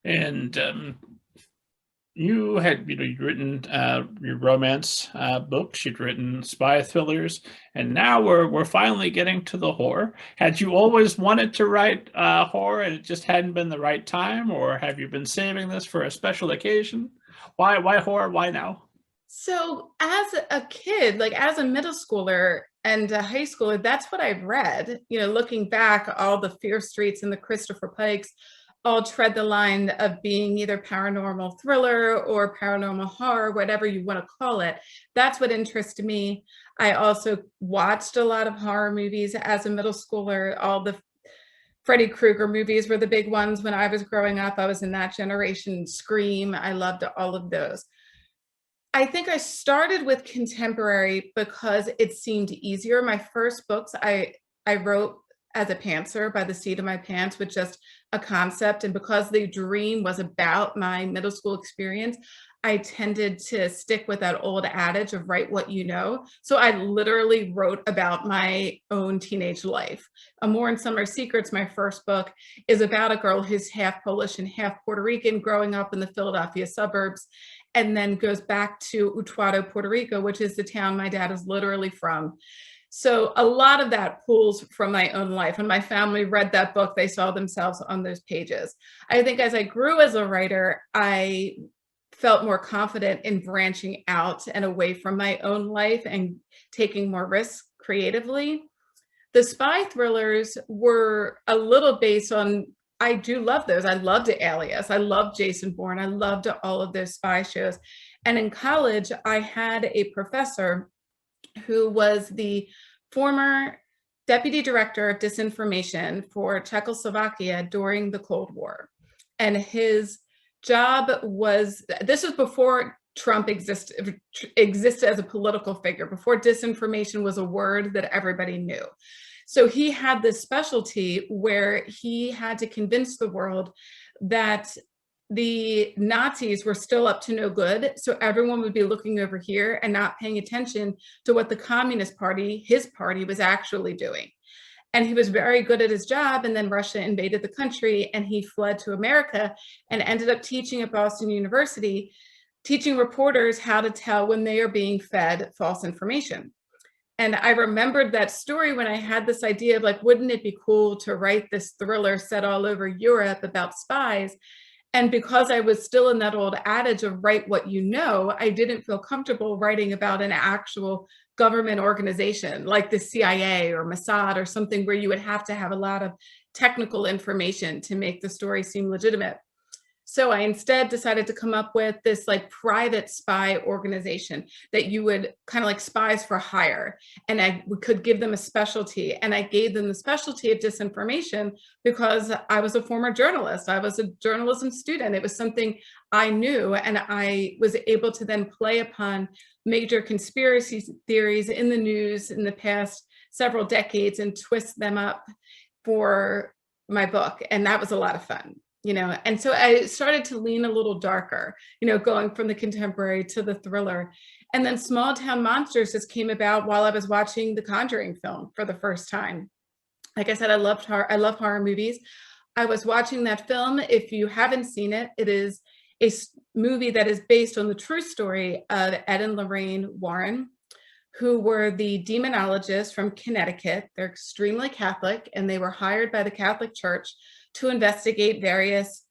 And you had, you'd written your romance books, you'd written spy thrillers, and now we're finally getting to the horror. Had you always wanted to write horror and it just hadn't been the right time, or have you been saving this for a special occasion? Why horror? Why now? So as a kid, like as a middle schooler and a high schooler, that's what I've read. Looking back, all the Fear Streets and the Christopher Pikes all tread the line of being either paranormal thriller or paranormal horror, whatever you want to call it. That's what interests me. I also watched a lot of horror movies as a middle schooler. All the Freddy Krueger movies were the big ones when I was growing up. I was in that generation. Scream, I loved all of those. I think I started with contemporary because it seemed easier. My first books I wrote as a pantser by the seat of my pants with just a concept. And because the dream was about my middle school experience, I tended to stick with that old adage of write what you know. So I literally wrote about my own teenage life. Amor and Summer Secrets, my first book, is about a girl who's half Polish and half Puerto Rican growing up in the Philadelphia suburbs, and then goes back to Utuado, Puerto Rico, which is the town my dad is literally from. So a lot of that pulls from my own life. When my family read that book, they saw themselves on those pages. I think as I grew as a writer, I felt more confident in branching out and away from my own life and taking more risks creatively. The spy thrillers were a little based on, I do love those. I loved Alias. I loved Jason Bourne. I loved all of those spy shows. And in college, I had a professor who was the former deputy director of disinformation for Czechoslovakia during the Cold War. And his job was, this was before Trump existed as a political figure, before disinformation was a word that everybody knew. So he had this specialty where he had to convince the world that the Nazis were still up to no good. So everyone would be looking over here and not paying attention to what the Communist Party, his party, was actually doing. And he was very good at his job. And then Russia invaded the country and he fled to America and ended up teaching at Boston University, teaching reporters how to tell when they are being fed false information. And I remembered that story when I had this idea of like, wouldn't it be cool to write this thriller set all over Europe about spies? And because I was still in that old adage of write what you know, I didn't feel comfortable writing about an actual government organization like the CIA or Mossad or something where you would have to have a lot of technical information to make the story seem legitimate. So I instead decided to come up with this like private spy organization that you would kind of like spies for hire. And I could give them a specialty. And I gave them the specialty of disinformation because I was a former journalist. I was a journalism student. It was something I knew. And I was able to then play upon major conspiracy theories in the news in the past several decades and twist them up for my book. And that was a lot of fun. And so I started to lean a little darker, going from the contemporary to the thriller. And then Small Town Monsters just came about while I was watching the Conjuring film for the first time. Like I said, I love horror movies. I was watching that film. If you haven't seen it, it is a movie that is based on the true story of Ed and Lorraine Warren, who were the demonologists from Connecticut. They're extremely Catholic, and they were hired by the Catholic Church to investigate various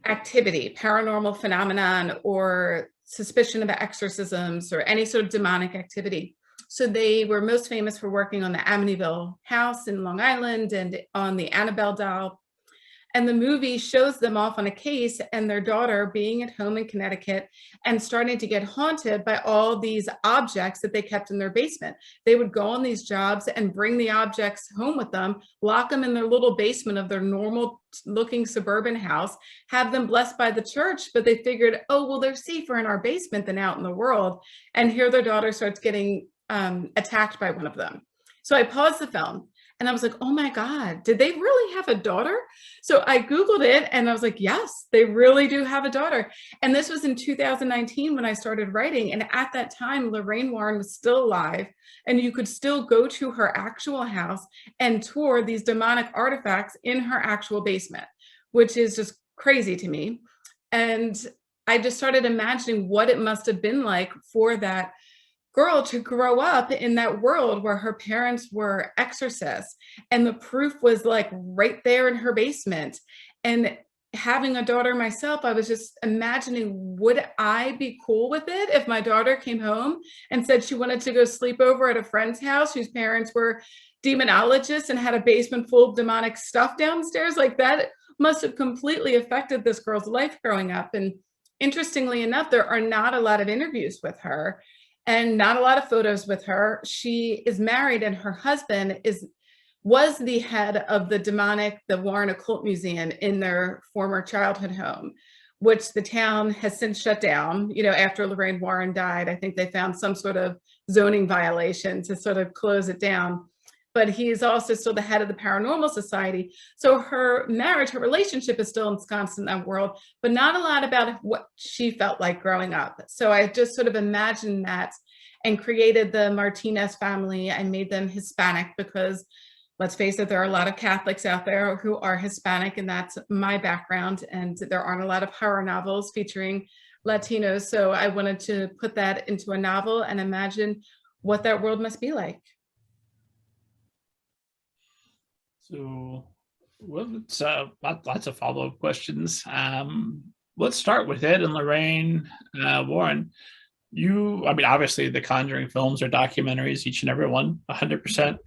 activity, paranormal phenomenon, or suspicion of exorcisms or any sort of demonic activity. So they were most famous for working on the Amityville house in Long Island and on the Annabelle doll. And the movie shows them off on a case and their daughter being at home in Connecticut and starting to get haunted by all these objects that they kept in their basement. They would go on these jobs and bring the objects home with them, lock them in their little basement of their normal looking suburban house, have them blessed by the church, but they figured, oh, well, they're safer in our basement than out in the world. And here their daughter starts getting attacked by one of them. So I paused the film. And I was like, oh my God, did they really have a daughter? So I Googled it and I was like, yes, they really do have a daughter. And this was in 2019 when I started writing. And at that time, Lorraine Warren was still alive and you could still go to her actual house and tour these demonic artifacts in her actual basement, which is just crazy to me. And I just started imagining what it must have been like for that girl to grow up in that world where her parents were exorcists and the proof was like right there in her basement. And having a daughter myself, I was just imagining, would I be cool with it if my daughter came home and said she wanted to go sleep over at a friend's house whose parents were demonologists and had a basement full of demonic stuff downstairs? Like, that must have completely affected this girl's life growing up. And interestingly enough, there are not a lot of interviews with her and not a lot of photos with her. She is married and her husband was the head of the Warren Occult Museum in their former childhood home, which the town has since shut down. You know, after Lorraine Warren died, I think they found some sort of zoning violation to sort of close it down. But he is also still the head of the Paranormal Society. So her marriage, her relationship is still ensconced in that world, but not a lot about what she felt like growing up. So I just sort of imagined that and created the Martinez family. I made them Hispanic because, let's face it, there are a lot of Catholics out there who are Hispanic, and that's my background. And there aren't a lot of horror novels featuring Latinos. So I wanted to put that into a novel and imagine what that world must be like. So, well, it's lots of follow-up questions. Let's start with Ed and Lorraine Warren. I mean, obviously the Conjuring films are documentaries, each and every one, 100%.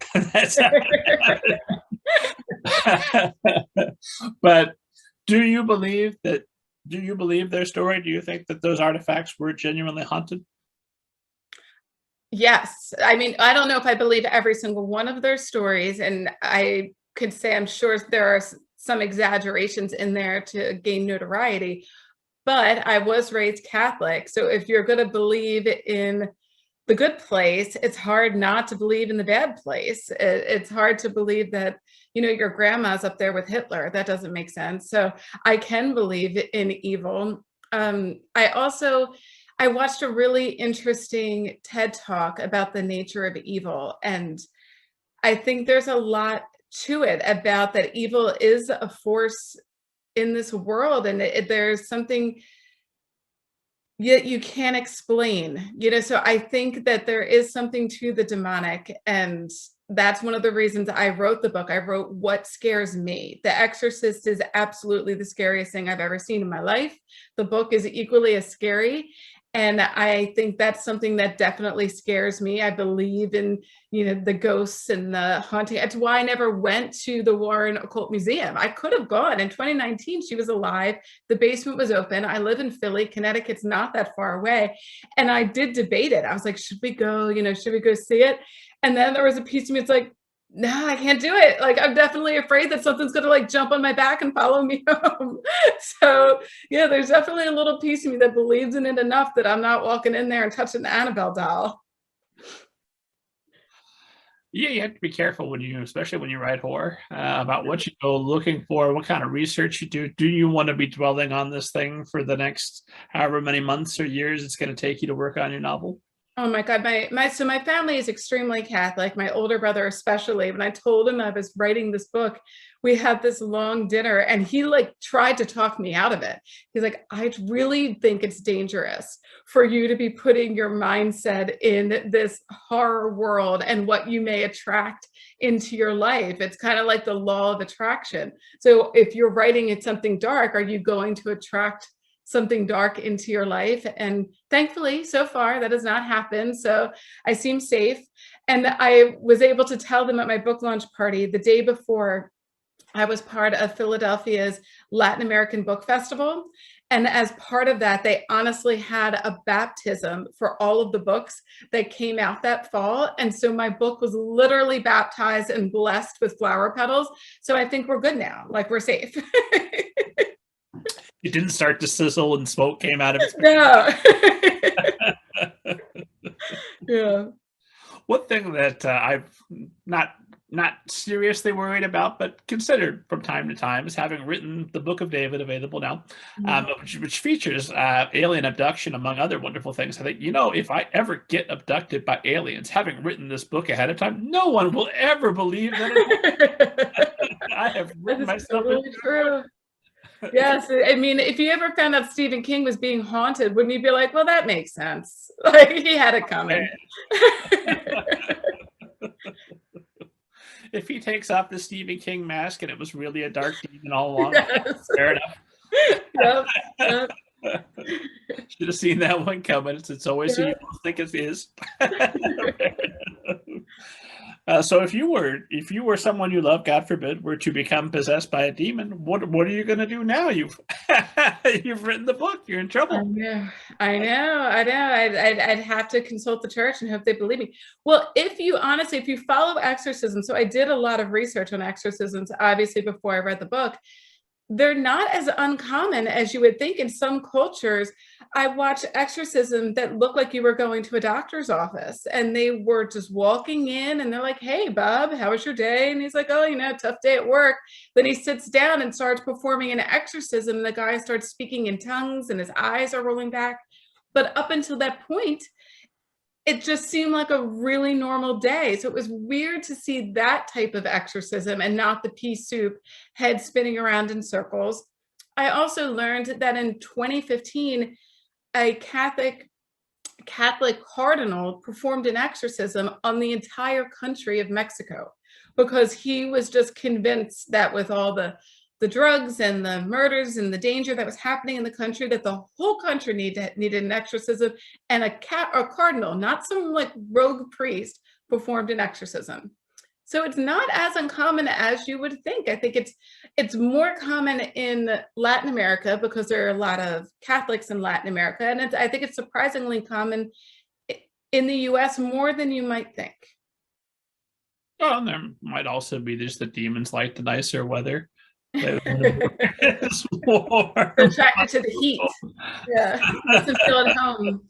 But do you believe their story? Do you think that those artifacts were genuinely haunted? Yes. I mean, I don't know if I believe every single one of their stories, and I could say I'm sure there are some exaggerations in there to gain notoriety, but I was raised Catholic. So if you're going to believe in the good place, it's hard not to believe in the bad place. It's hard to believe that, you know, your grandma's up there with Hitler. That doesn't make sense. So I can believe in evil. I watched a really interesting TED Talk about the nature of evil. And I think there's a lot to it about that evil is a force in this world. And there's something yet you can't explain, you know? So I think that there is something to the demonic. And that's one of the reasons I wrote the book. I wrote What Scares Me. The Exorcist is absolutely the scariest thing I've ever seen in my life. The book is equally as scary. And I think that's something that definitely scares me. I believe in, you know, the ghosts and the haunting. That's why I never went to the Warren Occult Museum. I could have gone. In 2019, she was alive. The basement was open. I live in Philly. Connecticut's not that far away. And I did debate it. I was like, should we go? You know, should we go see it? And then there was a piece of me, it's like, no, I can't do it. Like, I'm definitely afraid that something's going to like jump on my back and follow me home. So yeah, there's definitely a little piece of me that believes in it enough that I'm not walking in there and touching the Annabelle doll. Yeah, you have to be careful especially when you write horror, about what you go looking for, what kind of research you do. Do you want to be dwelling on this thing for the next however many months or years it's going to take you to work on your novel? Oh my God, my family is extremely Catholic. My older brother especially. When I told him I was writing this book, we had this long dinner and he like tried to talk me out of it. He's like, I really think it's dangerous for you to be putting your mindset in this horror world and what you may attract into your life. It's kind of like the law of attraction. So if you're writing it something dark, are you going to attract something dark into your life? And thankfully, so far, that has not happened. So I seem safe. And I was able to tell them at my book launch party the day before, I was part of Philadelphia's Latin American Book Festival. And as part of that, they honestly had a baptism for all of the books that came out that fall. And so my book was literally baptized and blessed with flower petals. So I think we're good now, like we're safe. It didn't start to sizzle and smoke came out of its No. Yeah. One thing that I've not seriously worried about, but considered from time to time, is having written the Book of David, available now, which features alien abduction, among other wonderful things. I think, you know, if I ever get abducted by aliens, having written this book ahead of time, no one will ever believe that. I have written myself. Totally true. Yes, I mean, if you ever found out Stephen King was being haunted, wouldn't you be like, well, that makes sense? Like, he had it coming. If he takes off the Stephen King mask and it was really a dark demon all along, Yes. fair enough. Yep, yep. Should have seen that one coming. It's always who you think it is. So if you were someone you love, God forbid, were to become possessed by a demon, what are you going to do now? You've written the book. You're in trouble. I know. I'd have to consult the church and hope they believe me. Well, if you follow exorcism, so I did a lot of research on exorcisms, obviously, before I read the book. They're not as uncommon as you would think in some cultures. I watched exorcism that looked like you were going to a doctor's office, and they were just walking in and they're like, hey, Bob, how was your day? And he's like, oh, tough day at work. Then he sits down and starts performing an exorcism. The guy starts speaking in tongues and his eyes are rolling back. But up until that point, it just seemed like a really normal day. So it was weird to see that type of exorcism and not the pea soup, head spinning around in circles. I also learned that in 2015, a Catholic cardinal performed an exorcism on the entire country of Mexico because he was just convinced that with all the drugs and the murders and the danger that was happening in the country, that the whole country needed an exorcism, and a cardinal, not some like rogue priest, performed an exorcism. So it's not as uncommon as you would think. I think it's more common in Latin America because there are a lot of Catholics in Latin America, and I think it's surprisingly common in the US more than you might think. Oh, and there might also be just the demons like the nicer weather. It's more attracted to the heat. Yeah, makes them feel at home.